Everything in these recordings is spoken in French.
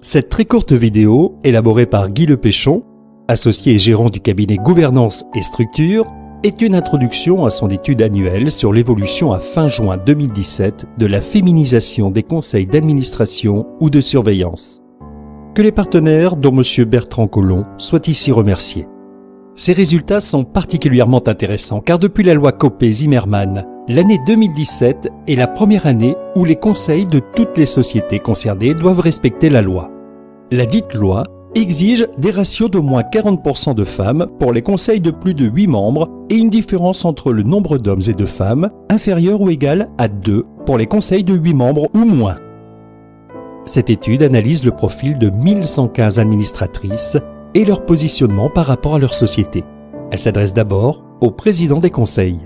Cette très courte vidéo, élaborée par Guy Lepéchon, associé et gérant du cabinet Gouvernance et Structure, est une introduction à son étude annuelle sur l'évolution à fin juin 2017 de la féminisation des conseils d'administration ou de surveillance. Que les partenaires, dont M. Bertrand Collomb, soient ici remerciés. Ces résultats sont particulièrement intéressants car depuis la loi Copé-Zimmermann, l'année 2017 est la première année où les conseils de toutes les sociétés concernées doivent respecter la loi. La dite loi exige des ratios d'au moins 40% de femmes pour les conseils de plus de 8 membres et une différence entre le nombre d'hommes et de femmes inférieure ou égale à 2 pour les conseils de 8 membres ou moins. Cette étude analyse le profil de 1115 administratrices et leur positionnement par rapport à leur société. Elle s'adresse d'abord aux présidents des conseils.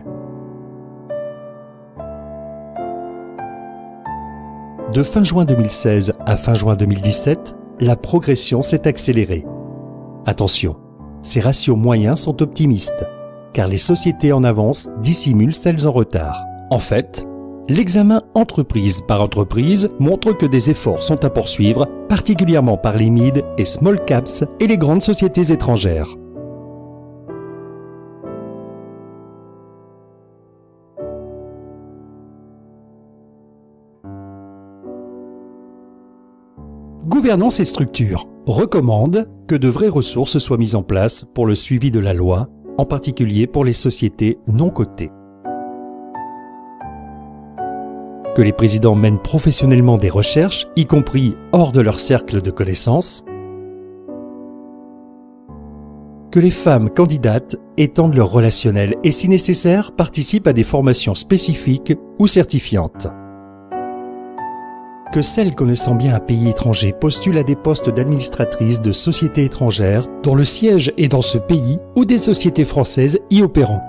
De fin juin 2016 à fin juin 2017, la progression s'est accélérée. Attention, ces ratios moyens sont optimistes, car les sociétés en avance dissimulent celles en retard. En fait, l'examen entreprise par entreprise montre que des efforts sont à poursuivre, particulièrement par les mid et small caps et les grandes sociétés étrangères. Gouvernance et Structure recommande que de vraies ressources soient mises en place pour le suivi de la loi, en particulier pour les sociétés non cotées. Que les présidents mènent professionnellement des recherches, y compris hors de leur cercle de connaissances. Que les femmes candidates étendent leur relationnel et, si nécessaire, participent à des formations spécifiques ou certifiantes. Que celles connaissant bien un pays étranger postulent à des postes d'administratrice de sociétés étrangères dont le siège est dans ce pays ou des sociétés françaises y opérant.